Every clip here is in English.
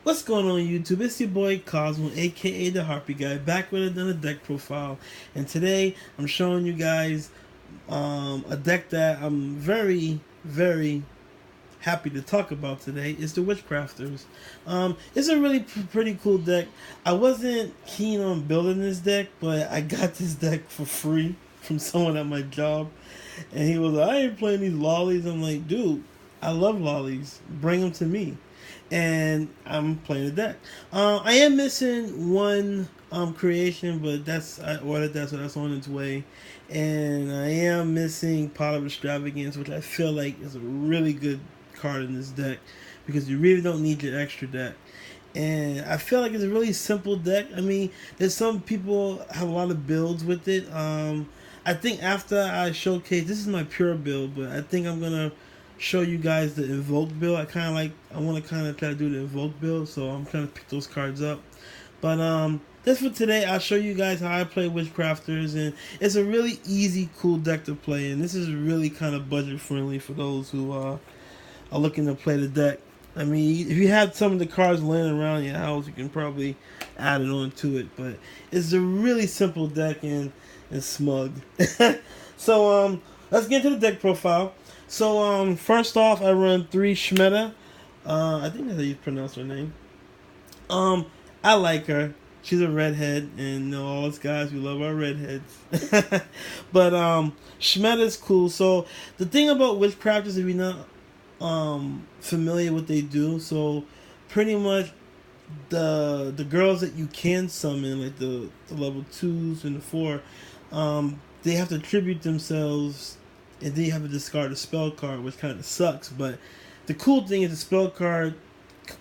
What's going on YouTube? It's your boy Cosmo, aka the Harpie guy, back with another deck profile. And today I'm showing you guys a deck that I'm very happy to talk about today. It's the Witchcrafters. It's a really pretty cool deck. I wasn't keen on building this deck, but I got this deck for free from someone at my job, and he was like, "I ain't playing these lollies." I'm like, "Dude, I love lollies. Bring them to me." And I'm playing the deck. I am missing one creation, but I ordered that, so that's on its way. And I am missing Pot of Extravagance, which I feel like is a really good card in this deck because you really don't need your extra deck. And I feel like it's a really simple deck. I mean, there's some people have a lot of builds with it. I think after I showcase, this is my pure build, but I think I'm gonna show you guys the invoke build. I want to kind of try to do the invoke build, so I'm trying to pick those cards up. But that's for today. I'll show you guys how I play Witchcrafters, and it's a really easy, cool deck to play, and this is really kind of budget friendly for those who are looking to play the deck. I mean, if you have some of the cards laying around your house, you can probably add it on to it. But it's a really simple deck and it's smug. So let's get into the deck profile. So first off, I run 3 Shmeta. I think that's how you pronounce her name. I like her. She's a redhead, and all us guys, we love our redheads. But Shmeta's cool. So the thing about Witchcraft is if you're not familiar what they do, so pretty much the girls that you can summon, like the level 2s and the 4, they have to tribute themselves, and then you have to discard a spell card, which kind of sucks. But the cool thing is the spell card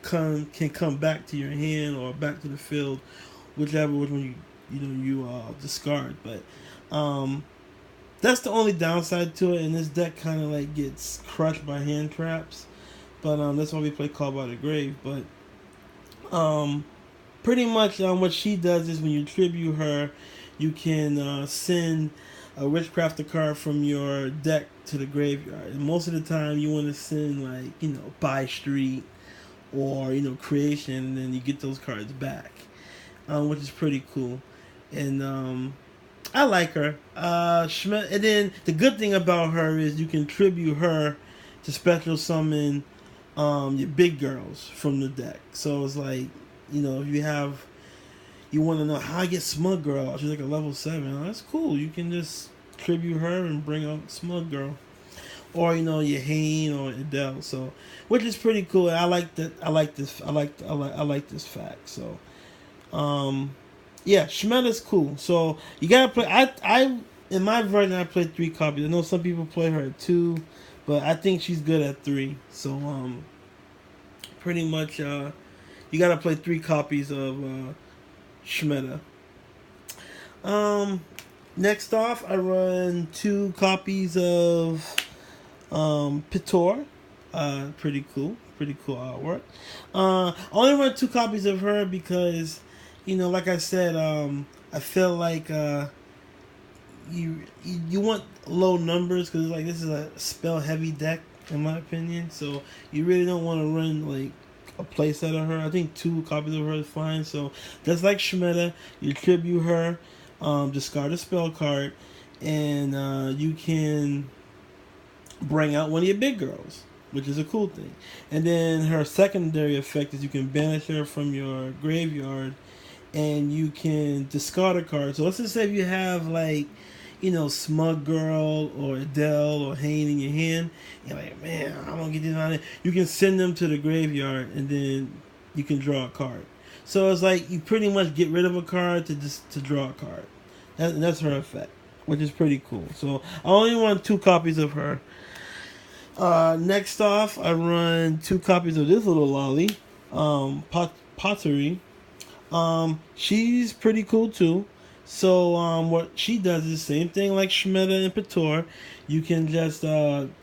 can come back to your hand or back to the field, whichever one you discard. But that's the only downside to it, and this deck kind of like gets crushed by hand traps. But that's why we play Call by the Grave. But pretty much what she does is when you tribute her, you can send a Witchcrafter card from your deck to the graveyard. And most of the time, you want to send like Buy Street or Creation, and then you get those cards back, which is pretty cool. And I like her. And then the good thing about her is you can tribute her to special summon your big girls from the deck. So it's like, if you want to know how I get Smug Girl, she's like a level 7. Oh, that's cool. You can just tribute her and bring out Smug Girl, or your Hane or Adele. So, which is pretty cool. I like that. I like this. I like this fact. So, yeah, Shmeta's cool. So you gotta play. I in my version I played 3 copies. I know some people play her at 2, but I think she's good at 3. So pretty much you gotta play 3 copies of Shmeta. Next off, I run 2 copies of Pitor. Pretty cool artwork. I only run 2 copies of her because, like I said, I feel like you want low numbers because like this is a spell heavy deck in my opinion. So you really don't want to run like a playset of her. I think 2 copies of her is fine. So just like Shmeta, you tribute her, discard a spell card, and you can bring out one of your big girls, which is a cool thing. And then her secondary effect is you can banish her from your graveyard, and you can discard a card. So let's just say if you have like, Smug Girl or Adele or Hane in your hand, you're like, man, I don't get this on it. You can send them to the graveyard, and then you can draw a card. So it's like you pretty much get rid of a card to draw a card. That's her effect, which is pretty cool. So I only want 2 copies of her. Next off, I run 2 copies of this little lolly, Pottery. She's pretty cool too. So what she does is the same thing like Shmeta and Pitor. You can just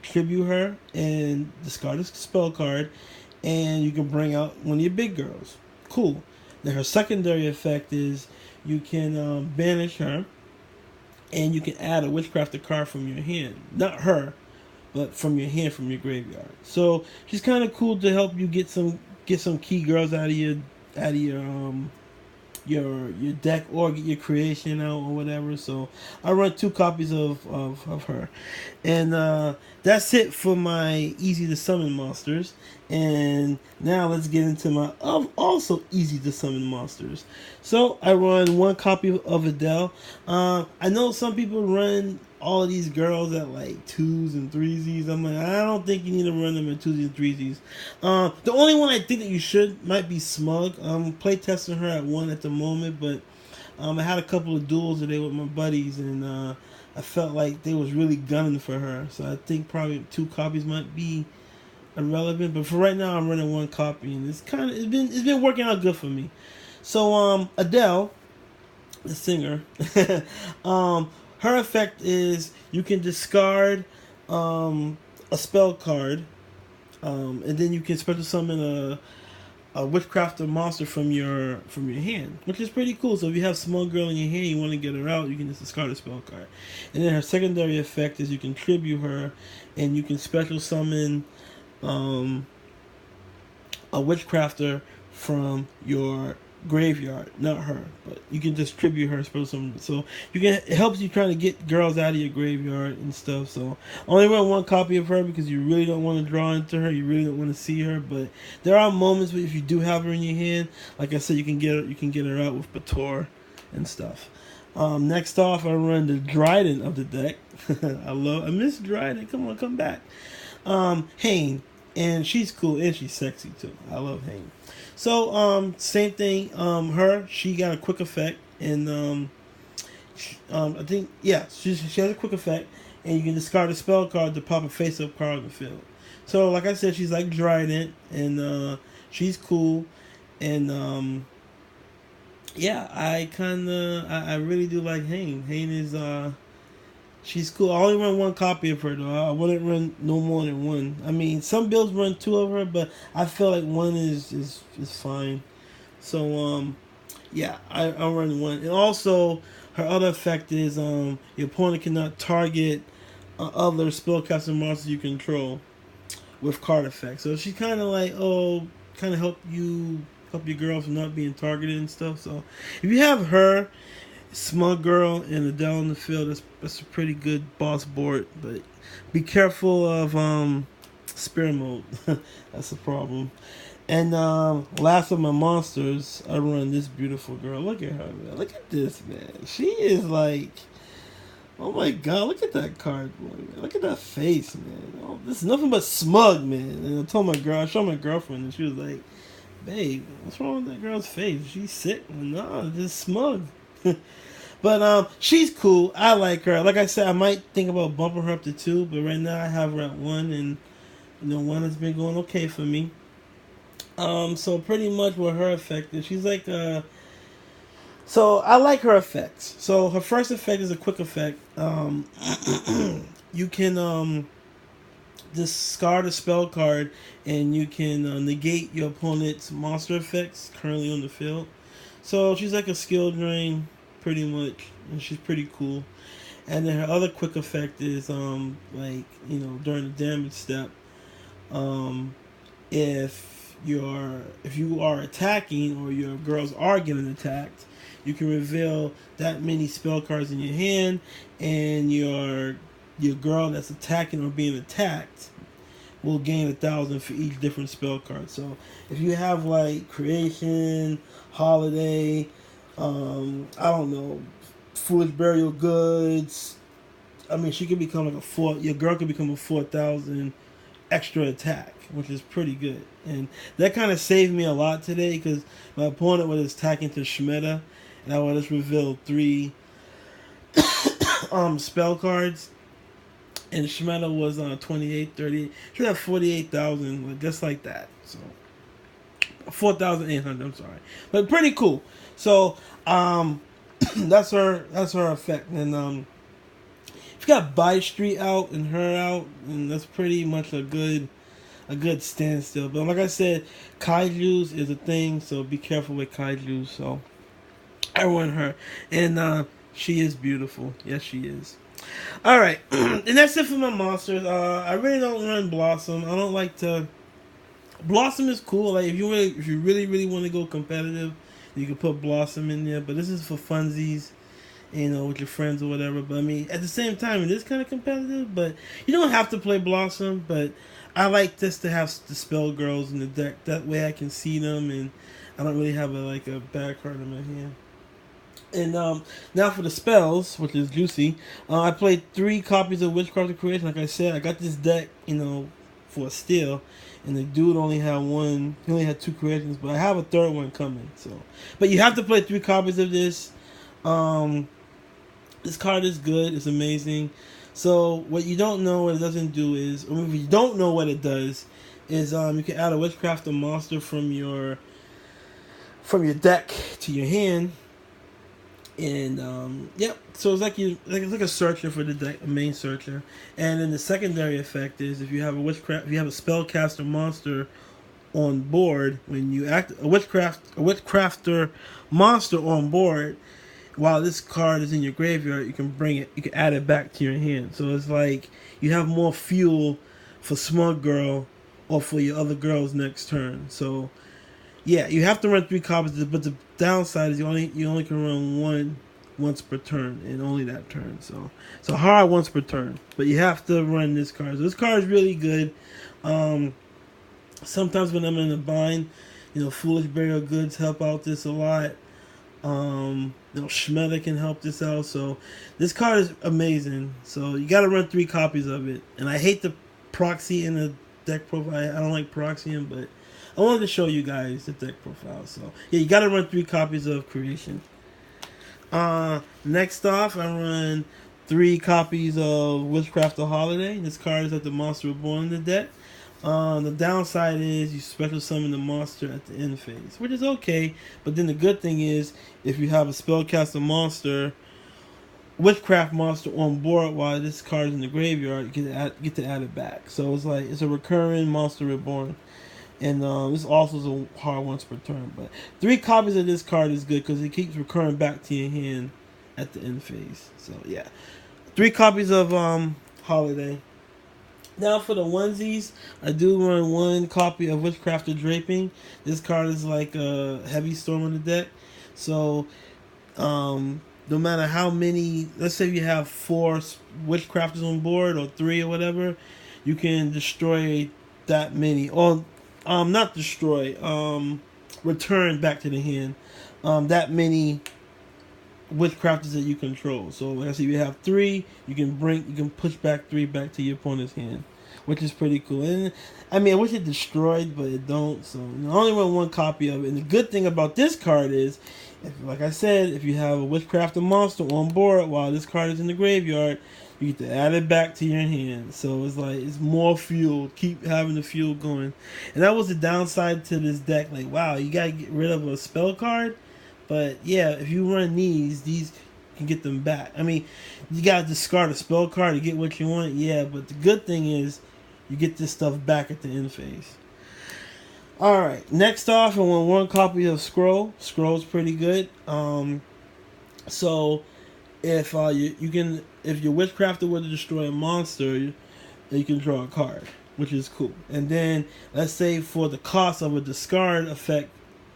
tribute her and discard a spell card, and you can bring out one of your big girls. Cool. Now her secondary effect is you can banish her, and you can add a Witchcrafter card from your hand. Not her, but from your hand, from your graveyard. So she's kind of cool to help you get some get some key girls out of your deck, or get your creation out or whatever. So I run 2 copies of her, and that's it for my easy to summon monsters. And now let's get into my also easy to summon monsters. So I run 1 copy of Adele. I know some people run all of these girls at like 2s and 3s. I'm like, I don't think you need to run them at 2s and 3s. The only one I think that you should might be Smug. I'm play testing her at 1 at the moment, but I had a couple of duels today with my buddies, and I felt like they was really gunning for her. So I think probably 2 copies might be irrelevant. But for right now, I'm running 1 copy, and it's been working out good for me. So Adele, the singer, her effect is you can discard a spell card, and then you can special summon a Witchcrafter monster from your hand, which is pretty cool. So if you have Small Girl in your hand, you want to get her out, you can just discard a spell card. And then her secondary effect is you can tribute her, and you can special summon a Witchcrafter from your graveyard, not her, but you can just tribute her, special summon. So it helps you trying to get girls out of your graveyard and stuff. So only run 1 copy of her because you really don't want to draw into her, you really don't want to see her. But there are moments where if you do have her in your hand, like I said, you can get her out with Bator and stuff. Next off, I run the Dryden of the deck. I miss Dryden. Come back. Hane, and she's cool and she's sexy too. I love Hane. So same thing. She got a quick effect, and I think she has a quick effect, and you can discard a spell card to pop a face-up card on the field. So like I said, she's like Dryden, and she's cool, and I really do like Hane. Hane is she's cool. I only run 1 copy of her though. I wouldn't run no more than 1. I mean, some builds run 2 of her, but I feel like 1 is fine. So I run 1. And also her other effect is your opponent cannot target other spellcaster monsters you control with card effects. So she's kind of like help your girl from not being targeted and stuff. So if you have her, Smug Girl, and Adele in the field, that's a pretty good boss board. But be careful of spear mode. That's a problem. And last of my monsters, I run this beautiful girl. Look at her, man. Look at this, man. She is like, oh my god, look at that card, man. Look at that face, man. Oh, this is nothing but smug, man. And I showed my girlfriend, and she was like, babe, what's wrong with that girl's face? She's sick? No, just smug. But she's cool. I like her. Like I said, I might think about bumping her up to 2, but right now I have her at 1, and 1 has been going okay for me. So pretty much what her effect is, she's like so I like her effects. So her first effect is a quick effect. You can discard a spell card, and you can negate your opponent's monster effects currently on the field. So she's like a skill drain, pretty much, and she's pretty cool. And then her other quick effect is during the damage step, if you are attacking or your girls are getting attacked, you can reveal that many spell cards in your hand, and your girl that's attacking or being attacked will gain 1,000 for each different spell card. So if you have like creation, holiday, I don't know, foolish burial goods, I mean, she could become like your girl could become a 4,000 extra attack, which is pretty good. And that kind of saved me a lot today, because my opponent was attacking to Shmeta, and I would just reveal 3 spell cards, and Shmeta was 28, 30. She had 48,000, just like that. So 4,800. I'm sorry, but pretty cool. So that's her effect. And if you got By Street out and her out, and that's pretty much a good standstill. But like I said, kaijus is a thing, so be careful with kaijus. So I want her, and she is beautiful. Yes, she is. All right, and that's it for my monsters. I really don't run Blossom. I don't like to Blossom is cool. Like if you really want to go competitive, you can put Blossom in there. But this is for funsies, you know, with your friends or whatever. But I mean, at the same time, it is kind of competitive. But you don't have to play Blossom. But I like this to have the spell girls in the deck. That way I can see them, and I don't really have a bad card in my hand. And now for the spells, which is juicy. I played 3 copies of Witchcrafter Creation. Like I said, I got this deck, you know, for a steal, and the dude only had one. He only had 2 creations, but I have a third one coming. So, but you have to play 3 copies of this. Um, this card is good. It's amazing. So what you don't know what it doesn't do is, or if you don't know what it does, is you can add a Witchcrafter monster from your deck to your hand. And yep, so it's like a searcher for the deck, a main searcher. And then the secondary effect is if you have a spellcaster monster on board, when you act a witchcrafter monster on board, while this card is in your graveyard, you can add it back to your hand. So it's like you have more fuel for Smug Girl or for your other girls next turn. So yeah, you have to run 3 copies, but the downside is you only can run one once per turn, and only that turn. So it's hard once per turn, but you have to run this card. So this card is really good. Sometimes when I'm in a bind, you know, Foolish Burial Goods help out this a lot. You know, Schmeta can help this out. So this card is amazing. So you got to run 3 copies of it. And I hate the proxy in the deck profile. I don't like proxying, but I wanted to show you guys the deck profile. So yeah, you got to run 3 copies of Creation. Next off, I run 3 copies of Witchcrafter Holiday. This card is at the Monster Reborn in the deck. The downside is you special summon the monster at the end phase, which is okay. But then the good thing is, if you have a spellcaster monster, witchcraft monster on board while this card is in the graveyard, you get to add it back. So it's a recurring Monster Reborn. And this also is a hard once per turn. But 3 copies of this card is good because it keeps recurring back to your hand at the end phase. So yeah, 3 copies of Holiday. Now for the onesies, I do run 1 copy of Witchcrafter Draping. This card is like a heavy storm on the deck. So no matter how many, let's say you have 4 Witchcrafters on board or 3 or whatever, you can destroy that many. Or not destroy, return back to the hand that many Witchcrafters that you control. So like I said, you have 3, you can push back 3 back to your opponent's hand, which is pretty cool. And I mean, I wish it destroyed, but it don't. So I only run 1 copy of it. And the good thing about this card is, like I said, if you have a Witchcrafter monster on board while this card is in the graveyard, you get to add it back to your hand. So it's more fuel. Keep having the fuel going. And that was the downside to this deck. Like, wow, you gotta get rid of a spell card. But yeah, if you run these can get them back. I mean, you gotta discard a spell card to get what you want. Yeah, but the good thing is you get this stuff back at the end phase. Alright, next off, I want 1 copy of Scroll. Scroll's pretty good. So if if your Witchcrafter were to destroy a monster, you can draw a card, which is cool. And then let's say for the cost of a discard effect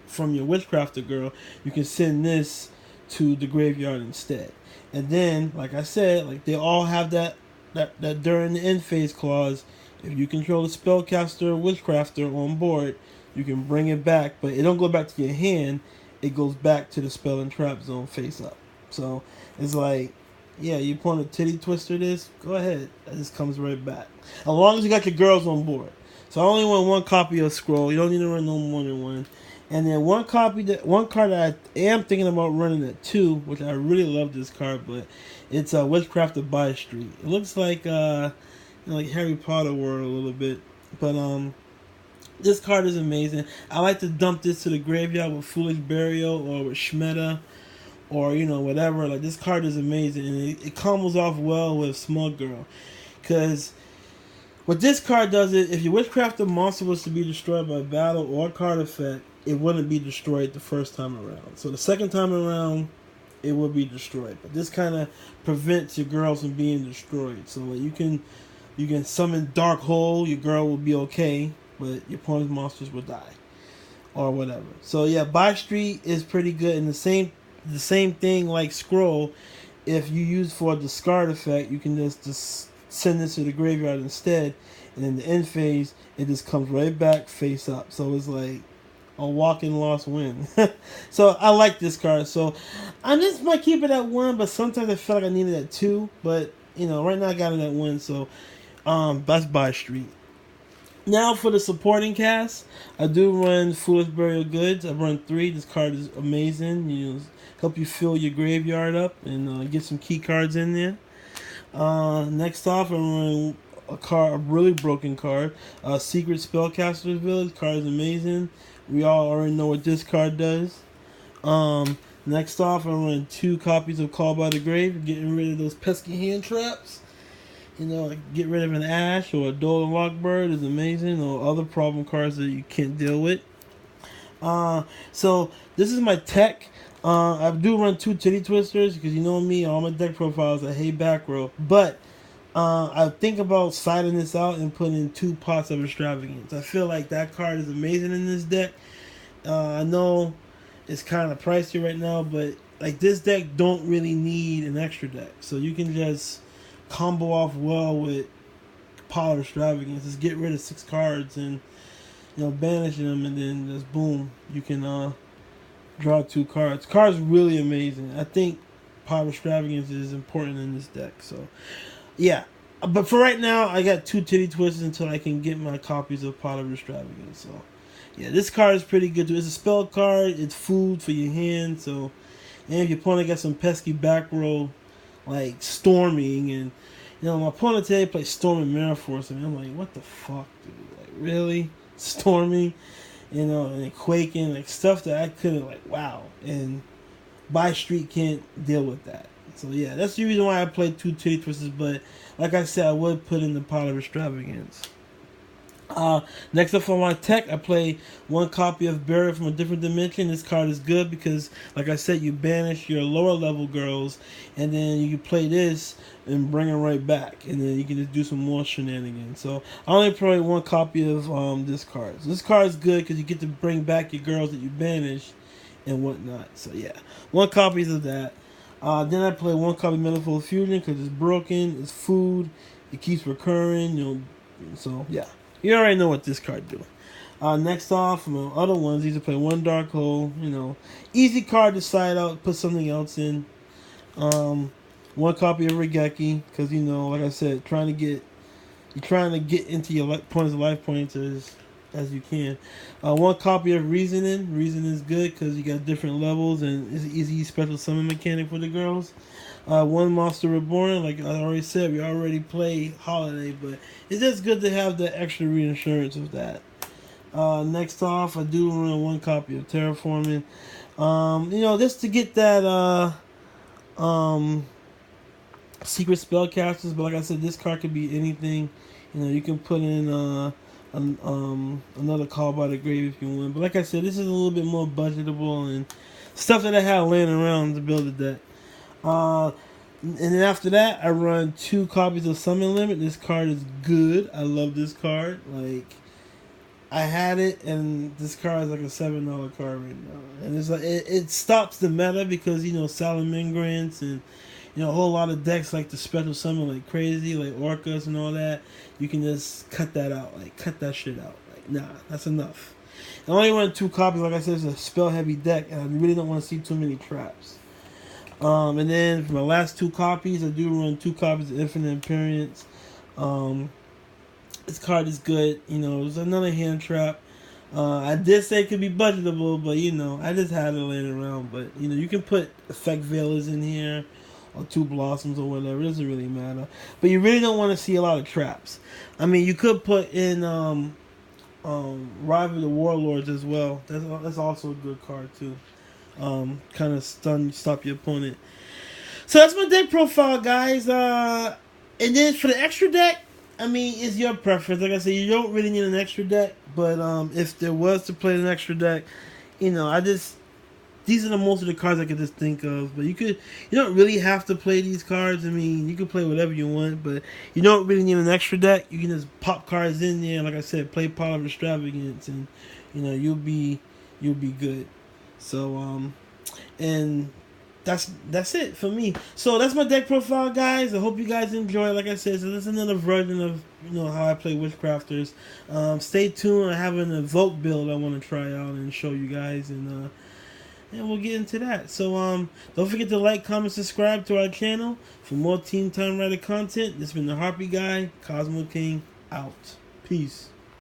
from your Witchcrafter girl, you can send this to the graveyard instead. And then, like I said, like they all have that during the end phase clause. If you control a spellcaster or Witchcrafter on board, you can bring it back, but it don't go back to your hand. It goes back to the spell and trap zone face up. So it's like, yeah, you want to titty twister this? Go ahead. It just comes right back. As long as you got your girls on board. So I only want 1 copy of Scroll. You don't need to run no more than 1. And then 1 card that I am thinking about running at 2, which I really love this card, but it's Witchcrafter by Street. It looks like like Harry Potter world a little bit, but this card is amazing. I like to dump this to the graveyard with Foolish Burial or with Schmeta or whatever. Like, this card is amazing, and it combos off well with Smug Girl, because what this card does is, if your Witchcrafter monster was to be destroyed by battle or card effect, it wouldn't be destroyed the first time around. So the second time around, it will be destroyed. But this kind of prevents your girls from being destroyed. So like you can summon Dark Hole, your girl will be okay. but your opponent's monsters will die or whatever. So yeah, buy street is pretty good, and the same thing like scroll. If you use for a discard effect, you can just send this to the graveyard instead, and in the end phase, it just comes right back face up. So it's like a walk-in lost win. So I like this card. So I just might keep it at 1, but sometimes I feel like I need it at 2. But right now I got it at 1. So that's buy street. Now for the supporting cast, I do run Foolish Burial Goods. I run 3. This card is amazing. Help you fill your graveyard up and get some key cards in there. Next off, I run a really broken card. Secret Spellcaster's Village. Card is amazing. We all already know what this card does. Next off, I run 2 copies of Call by the Grave, getting rid of those pesky hand traps. Get rid of an Ash or a Dolan Lockbird is amazing, or other problem cards that you can't deal with. So this is my tech. I do run 2 Titty Twisters because you know me, all my deck profiles, I hate back row. But I think about siding this out and putting 2 Pots of Extravagance. I feel like that card is amazing in this deck. I know it's kind of pricey right now, but like this deck don't really need an extra deck. So you can just combo off well with Pot of Extravagance. Just get rid of 6 cards and banish them, and then just boom, you can draw 2 cards. Card's really amazing. I think Pot of Extravagance is important in this deck. So yeah, but for right now, I got 2 Titty Twisters until I can get my copies of Pot of Extravagance. So yeah, this card is pretty good too. It's a spell card. It's food for your hand. So, and if your opponent got some pesky back row like Storming, and my opponent today plays Storming Mirror Force, and I'm like, what the fuck, dude? Like, really? Storming? And Quaking, like stuff that I couldn't, like, wow. And Buy Street can't deal with that. So yeah, that's the reason why I played 2 Titty Twisters, but like I said, I would put in the Pot of Extravagance. Next up on my tech, I play 1 copy of Burial from a Different Dimension. This card is good because, like I said, you banish your lower level girls, and then you can play this and bring them right back, and then you can just do some more shenanigans. So I only play 1 copy of this card. So this card is good because you get to bring back your girls that you banished and whatnot. So yeah, 1 copy of that. Then I play 1 copy of Metaphor Fusion because it's broken, it's food, it keeps recurring. So yeah. You already know what this card do. Next off, other ones, these are play 1 Dark Hole. Easy card to side out, put something else in. 1 copy of Regeki, because like I said, trying to get into your opponent's life points as you can. 1 copy of Reasoning. Reasoning is good because you got different levels and it's an easy special summon mechanic for the girls. 1 Monster Reborn, like I already said, we already play Holiday, but it's just good to have the extra reinsurance of that. Next off, I do run 1 copy of Terraforming. Just to get that Secret Spellcasters, but like I said, this card could be anything. You can put in another Call by the Grave if you want. But like I said, this is a little bit more budgetable and stuff that I have laying around to build a deck. And then after that, I run 2 copies of Summon Limit. This card is good. I love this card. Like, I had it, and this card is like a $7 card right now. And it's like it stops the meta because Salamangreats and a whole lot of decks like the special summon like crazy, like Orcas and all that. You can just cut that out, like cut that shit out. Like, nah, that's enough. I only run 2 copies. Like I said, it's a spell heavy deck, and I really don't want to see too many traps. And then for my last 2 copies, I do run 2 copies of Infinite Appearance. This card is good. It's another hand trap. I did say it could be budgetable, but I just had it laying around. But you can put Effect Veilers in here, or 2 Blossoms or whatever. It doesn't really matter. But you really don't want to see a lot of traps. I mean, you could put in Rival the Warlords as well. That's also a good card too. Kind of stop your opponent. So that's my deck profile, guys. And then for the extra deck, I mean, it's your preference. Like I said, you don't really need an extra deck, but if there was to play an extra deck, these these are the most of the cards I could just think of. But you don't really have to play these cards. I mean, you can play whatever you want, but you don't really need an extra deck. You can just pop cards in there. Like I said, play Power of Extravagance, and you'll be good. So and that's it for me. So that's my deck profile, guys. I hope you guys enjoy. Like I said, so this is another version of how I play Witchcrafters. Stay tuned. I have an Evoke build I want to try out and show you guys, and we'll get into that. So don't forget to like, comment, subscribe to our channel for more Team Time Rider content. This has been the Harpie guy, Cosmo King, out. Peace.